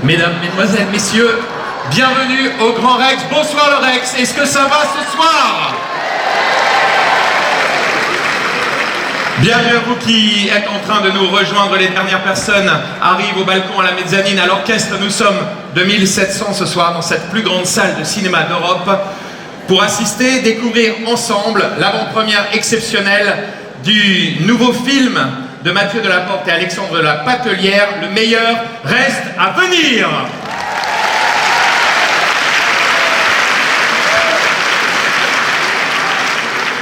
Mesdames, Mesdemoiselles, Messieurs, bienvenue au Grand Rex. Bonsoir le Rex, est-ce que ça va ce soir? Bienvenue à vous qui êtes en train de nous rejoindre. Les dernières personnes arrivent au balcon à la mezzanine. À l'orchestre, nous sommes 2700 ce soir dans cette plus grande salle de cinéma d'Europe pour assister, découvrir ensemble l'avant-première exceptionnelle du nouveau film de Mathieu Delaporte et Alexandre de la Patelière, Le meilleur reste à venir.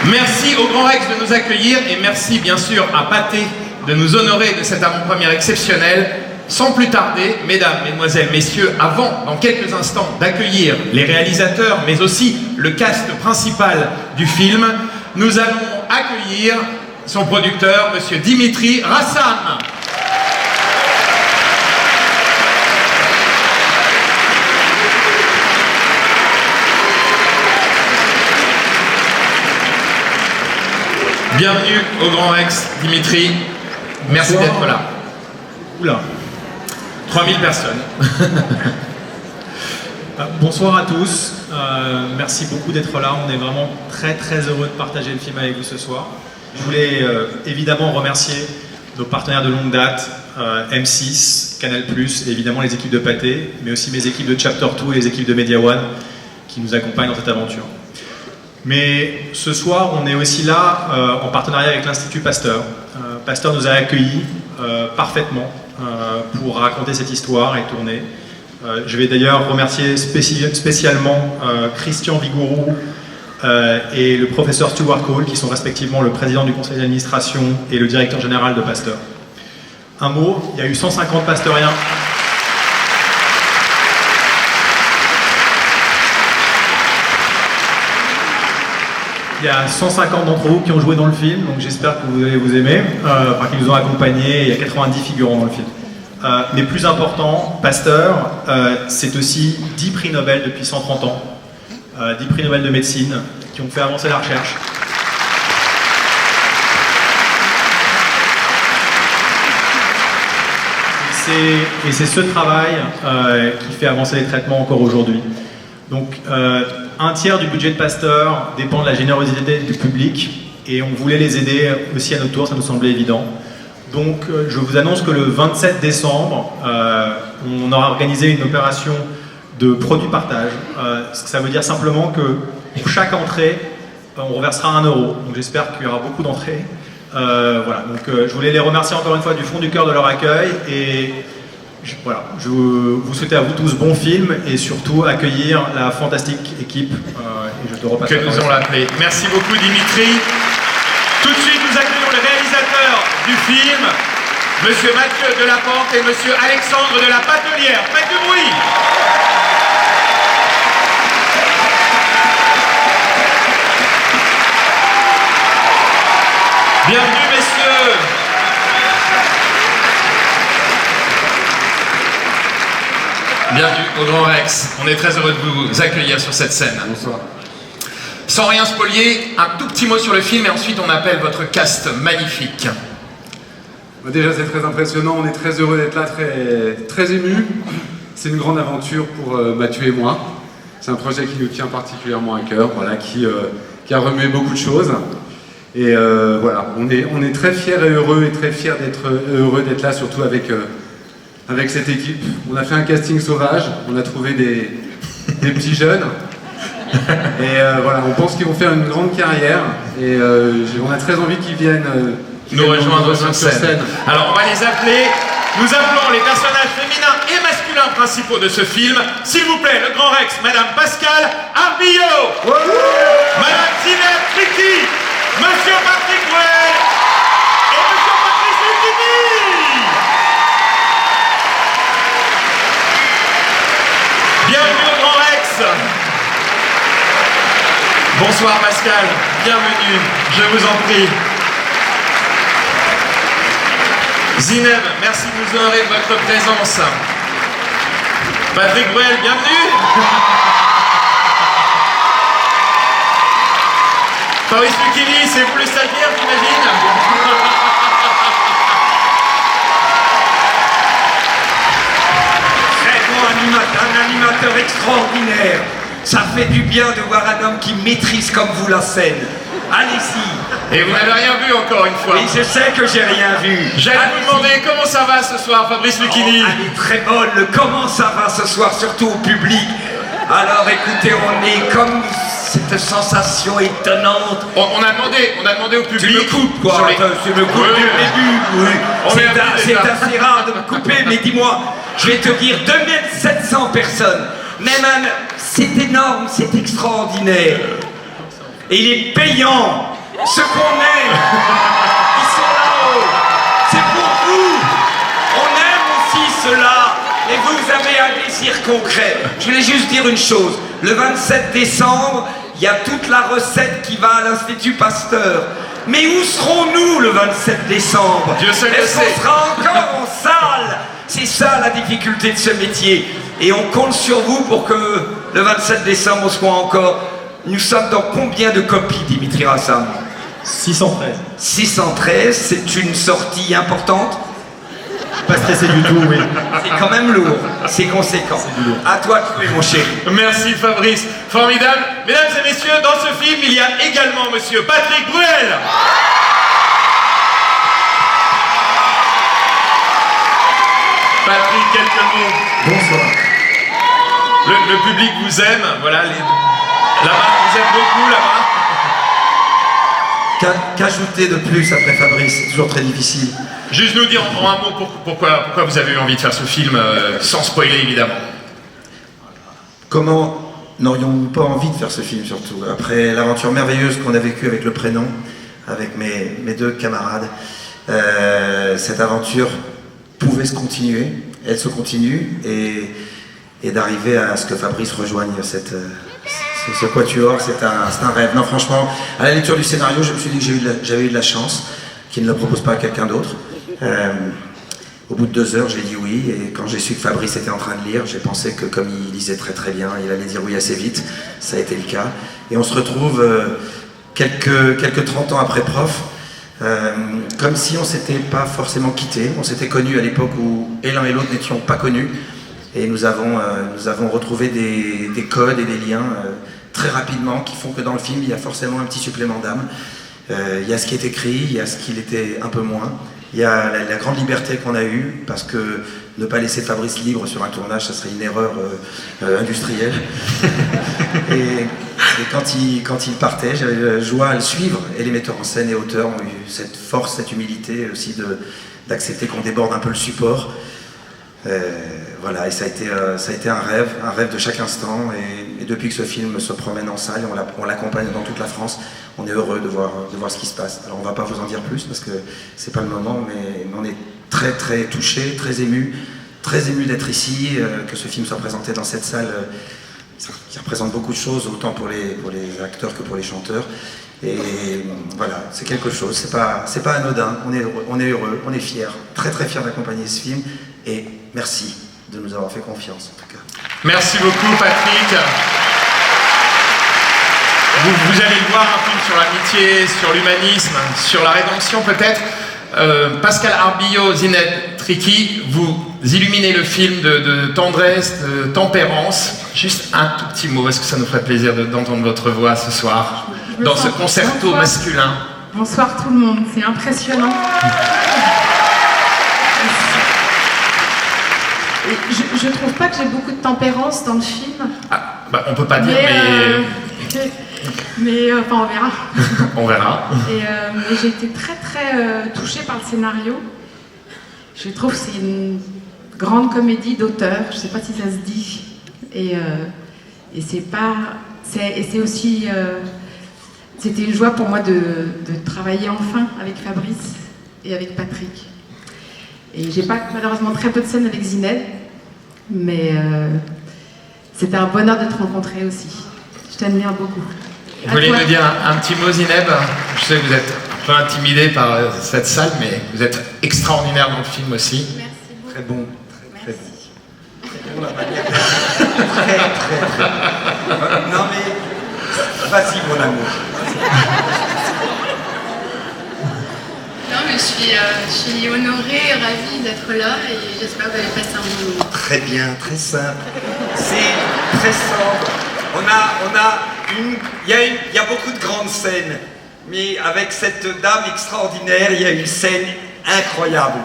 Merci au Grand Rex de nous accueillir et merci bien sûr à Pathé de nous honorer de cette avant-première exceptionnelle. Sans plus tarder, mesdames, mesdemoiselles, messieurs, avant, dans quelques instants, d'accueillir les réalisateurs, mais aussi le cast principal du film, nous allons accueillir son producteur, monsieur Dimitri Rassam. Bienvenue au Grand Rex, Dimitri. Merci d'être là. Oula. 3000 personnes. Bonsoir à tous. Merci beaucoup d'être là. On est vraiment très heureux de partager le film avec vous ce soir. Je voulais évidemment remercier nos partenaires de longue date, M6, Canal+, et évidemment les équipes de Pathé, mais aussi mes équipes de Chapter 2 et les équipes de Media One qui nous accompagnent dans cette aventure. Mais ce soir, on est aussi là en partenariat avec l'Institut Pasteur. Pasteur nous a accueillis parfaitement pour raconter cette histoire et tourner. Je vais d'ailleurs remercier spécialement Christian Vigourou et le professeur Stuart Cole, qui sont respectivement le président du conseil d'administration et le directeur général de Pasteur. Un mot, il y a eu 150 pasteuriens. Il y a 150 d'entre vous qui ont joué dans le film, donc j'espère que vous allez vous aimer, qui nous ont accompagnés. Il y a 90 figurants dans le film. Mais plus important, Pasteur, c'est aussi 10 prix Nobel depuis 130 ans, 10 prix Nobel de médecine qui ont fait avancer la recherche. Et c'est ce travail qui fait avancer les traitements encore aujourd'hui. Donc, un tiers du budget de Pasteur dépend de la générosité du public et on voulait les aider aussi à notre tour, ça nous semblait évident. Donc je vous annonce que le 27 décembre, on aura organisé une opération de produit partage. Ça veut dire simplement que pour chaque entrée, on reversera 1 €. Donc j'espère qu'il y aura beaucoup d'entrées. Voilà, donc je voulais les remercier encore une fois du fond du cœur de leur accueil et voilà, je vous souhaite à vous tous bon film et surtout accueillir la fantastique équipe et je te repasse que nous allons l'appeler. Merci beaucoup Dimitri. Tout de suite nous accueillons les réalisateurs du film, monsieur Mathieu Delaporte et monsieur Alexandre de la Patelière. Faites du bruit. Bienvenue messieurs. Bienvenue au Grand Rex. On est très heureux de vous accueillir sur cette scène. Bonsoir. Sans rien spolier, un tout petit mot sur le film et ensuite on appelle votre cast magnifique. Déjà c'est très impressionnant, on est très heureux d'être là, très ému. C'est une grande aventure pour Mathieu et moi. C'est un projet qui nous tient particulièrement à cœur, voilà, qui a remué beaucoup de choses. Et voilà, on est très fiers et heureux d'être là, surtout avec cette équipe. On a fait un casting sauvage, on a trouvé des petits jeunes. Et voilà, on pense qu'ils vont faire une grande carrière et on a très envie qu'ils viennent nous rejoindre sur scène. Alors on va les appeler. Nous appelons les personnages féminins et masculins principaux de ce film. S'il vous plaît, le Grand Rex, Madame Pascal Arbillot, Madame Zineb Triki, Monsieur Patrick Bruel et Monsieur Patrice Lucchini. Bienvenue au Grand Rex. Bonsoir Pascal, bienvenue, je vous en prie. Zineb, merci de nous honorer de votre présence. Patrick Bruel, bienvenue. Fabrice Lucchini, c'est vous le stagiaire, j'imagine. Très bon un animateur extraordinaire. Ça fait du bien de voir un homme qui maîtrise comme vous la scène. Allez-y. Et vous n'avez rien vu encore une fois. Oui, je sais que j'ai rien vu. J'allais vous demander comment ça va ce soir, Fabrice Lucchini. Elle est très bonne. Comment ça va ce soir, surtout au public? Alors écoutez, on est comme cette sensation étonnante. On a demandé au public. Tu me coupes quoi? sur les- Tu me coupes Oui, du oui. début, oui. On est C'est habitué, ça. assez rare de me couper, mais dis-moi, je vais te dire 2700 personnes. Même c'est énorme, c'est extraordinaire. Et il est payant. Ce qu'on aime, ils sont là-haut. C'est pour vous. On aime aussi cela. Et vous avez un désir concret. Je voulais juste dire une chose. Le 27 décembre, il y a toute la recette qui va à l'Institut Pasteur. Mais où serons-nous le 27 décembre? Dieu seul le Est-ce sait. qu'on sera encore en salle? C'est ça la difficulté de ce métier. Et on compte sur vous pour que le 27 décembre, on soit encore... Nous sommes dans combien de copies, Dimitri Rassam? 613. 613, c'est une sortie importante. Pas stressé du tout, oui. C'est quand même lourd, c'est conséquent. À toi de jouer, mon chéri. Merci Fabrice, formidable. Mesdames et messieurs, dans ce film, il y a également monsieur Patrick Bruel. Patrick, quelques mots. Bonsoir. Le public vous aime, voilà, là-bas, vous aime beaucoup, là-bas. Qu'ajouter de plus après Fabrice? C'est toujours très difficile. Juste nous dire en un mot pourquoi vous avez eu envie de faire ce film, sans spoiler évidemment. Comment n'aurions-nous pas envie de faire ce film surtout? Après l'aventure merveilleuse qu'on a vécue avec le prénom, avec mes deux camarades, cette aventure pouvait se continuer, elle se continue, et d'arriver à ce que Fabrice rejoigne ce quatuor, c'est un rêve. Non, franchement, à la lecture du scénario, je me suis dit que j'avais eu de la chance qu'il ne le propose pas à quelqu'un d'autre. Au bout de 2 heures, j'ai dit oui, et quand j'ai su que Fabrice était en train de lire, j'ai pensé que comme il lisait très très bien, il allait dire oui assez vite. Ça a été le cas. Et on se retrouve quelques 30 ans après Prof, comme si on s'était pas forcément quittés. On s'était connus à l'époque où et l'un et l'autre n'étions pas connus. Et nous avons retrouvé des codes et des liens très rapidement qui font que dans le film, il y a forcément un petit supplément d'âme. Il y a ce qui est écrit, il y a ce qu'il était un peu moins. Il y a la grande liberté qu'on a eue, parce que ne pas laisser Fabrice libre sur un tournage, ça serait une erreur industrielle. et quand il partait, j'avais la joie à le suivre, et les metteurs en scène et auteurs ont eu cette force, cette humilité aussi d'accepter qu'on déborde un peu le support. Voilà, et ça a été un rêve de chaque instant, et depuis que ce film se promène en salle, on l'accompagne dans toute la France. On est heureux de voir ce qui se passe. Alors on va pas vous en dire plus parce que c'est pas le moment, mais on est très très touchés, très émus d'être ici, que ce film soit présenté dans cette salle qui représente beaucoup de choses, autant pour les acteurs que pour les chanteurs. Et voilà, c'est quelque chose, c'est pas anodin, on est heureux, on est fiers, très très fiers d'accompagner ce film, et merci de nous avoir fait confiance en tout cas. Merci beaucoup Patrick. Vous allez voir un film sur l'amitié, sur l'humanisme, sur la rédemption peut-être. Pascal Arbillot, Zineb Triki, vous illuminez le film de tendresse, de tempérance. Juste un tout petit mot, est-ce que ça nous ferait plaisir d'entendre votre voix ce soir, dans ce concerto masculin? Bonsoir tout le monde, c'est impressionnant. Je trouve pas que j'ai beaucoup de tempérance dans le film. Ah, bah, on peut pas dire, mais enfin on verra. On verra. Et j'ai été très très touchée par le scénario. Je trouve que c'est une grande comédie d'auteur. Je sais pas si ça se dit. Et c'est aussi c'était une joie pour moi de travailler enfin avec Fabrice et avec Patrick. Et j'ai pas malheureusement très peu de scènes avec Zineb, mais c'était un bonheur de te rencontrer aussi. Je t'admire beaucoup. Vous voulez nous dire un petit mot, Zineb? Je sais que vous êtes un peu intimidé par cette salle, mais vous êtes extraordinaire dans le film aussi. Merci beaucoup. Très bon, très bon. Très bon. Non mais, vas-y mon amour. Non, mais je suis honorée, ravie d'être là et j'espère que vous allez passer un bon moment. Très bien, très simple. c'est très sombre. Il y a beaucoup de grandes scènes, mais avec cette dame extraordinaire, il y a une scène incroyable.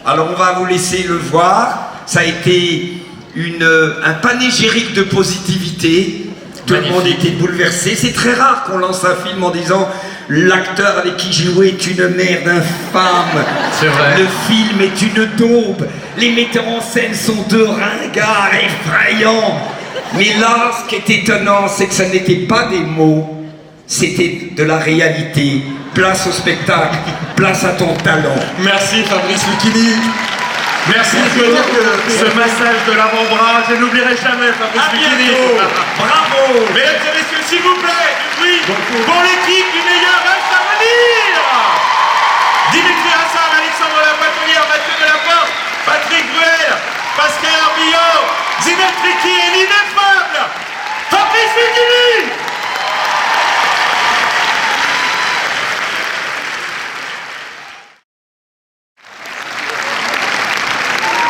Alors on va vous laisser le voir. Ça a été un panégyrique de positivité. Tout le monde était bouleversé. C'est très rare qu'on lance un film en disant l'acteur avec qui j'ai joué est une merde infâme. C'est vrai. Le film est une daube. Les metteurs en scène sont deux ringards effrayants. Mais là, ce qui est étonnant, c'est que ça n'était pas des mots, c'était de la réalité. Place au spectacle, place à ton talent. Merci Fabrice Lucchini. Merci, je veux dire que ce massage de l'avant-bras, je n'oublierai jamais Fabrice À Lucchini. bientôt. Bravo. Mesdames et messieurs, s'il vous plaît, du bruit pour l'équipe du meilleur reste à venir. Dimitri Hassam, Alexandre Lapatelière, Mathieu Delaporte, Patrick Bruel, Pascal Arbillot, Zinette Ricky et l'ineffable Fabrice Lucchini.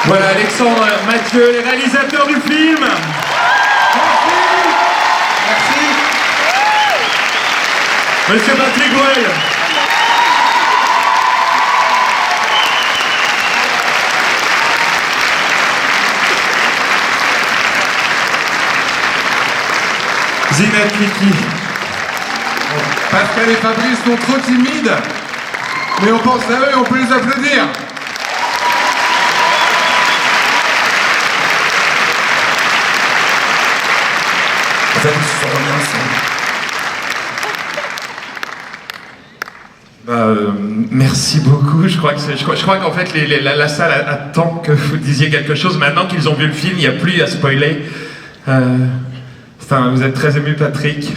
Voilà Alexandre, Mathieu, les réalisateurs du film. Merci. Monsieur Patrick Bruel. Zinette Ricky. Pascal et Fabrice sont trop timides, mais on pense à eux et on peut les applaudir. En fait, ils se sont remis ensemble. Merci beaucoup. Je crois qu'en fait la salle attend que vous disiez quelque chose. Maintenant qu'ils ont vu le film, il n'y a plus à spoiler. Vous êtes très ému, Patrick,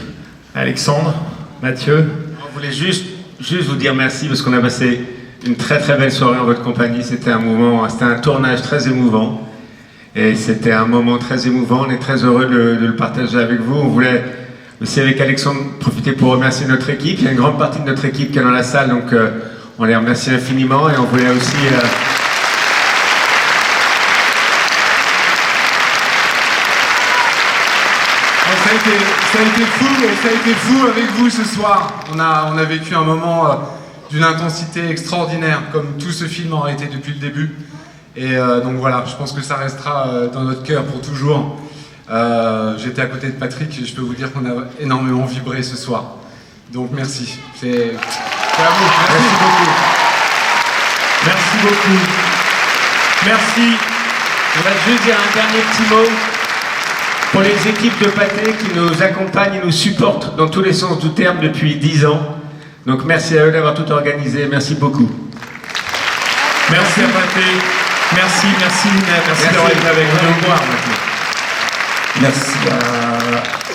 Alexandre, Mathieu. On voulait juste vous dire merci parce qu'on a passé une très très belle soirée en votre compagnie. C'était un tournage très émouvant. Et c'était un moment très émouvant, on est très heureux de le partager avec vous. On voulait aussi avec Alexandre profiter pour remercier notre équipe. Il y a une grande partie de notre équipe qui est dans la salle, donc on les remercie infiniment. Et on voulait aussi... Ça a été fou, et ça a été fou avec vous ce soir. On a vécu un moment d'une intensité extraordinaire, comme tout ce film aurait été depuis le début. Et donc voilà, je pense que ça restera dans notre cœur pour toujours. J'étais à côté de Patrick et je peux vous dire qu'on a énormément vibré ce soir. Donc merci. C'est à vous. Merci beaucoup. Merci beaucoup. Merci. Je voudrais juste dire un dernier petit mot pour les équipes de Pathé qui nous accompagnent et nous supportent dans tous les sens du terme depuis 10 ans. Donc merci à eux d'avoir tout organisé. Merci beaucoup. Merci à Pathé. Merci d'avoir été avec nous.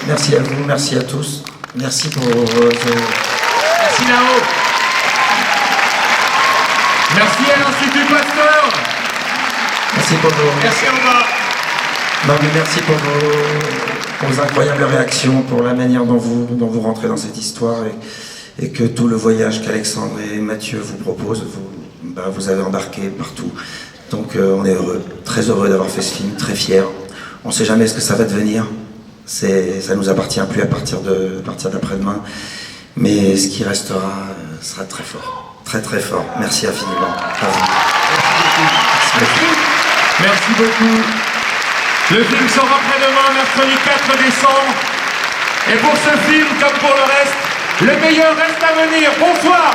Merci à vous, merci à tous. Merci pour Merci là-haut. Merci à l'Institut Pasteur. Merci pour vos... Merci en bas. Non, mais merci pour vos incroyables réactions, pour la manière dont vous rentrez dans cette histoire et que tout le voyage qu'Alexandre et Mathieu vous proposent, vous avez embarqué partout. Donc on est heureux, très heureux d'avoir fait ce film, très fiers. On ne sait jamais ce que ça va devenir. Ça nous appartient plus à partir d'après-demain. Mais ce qui restera sera très fort, très très fort. Merci infiniment. Merci beaucoup. Le film sort après-demain, mercredi 4 décembre. Et pour ce film, comme pour le reste, le meilleur reste à venir. Bonsoir.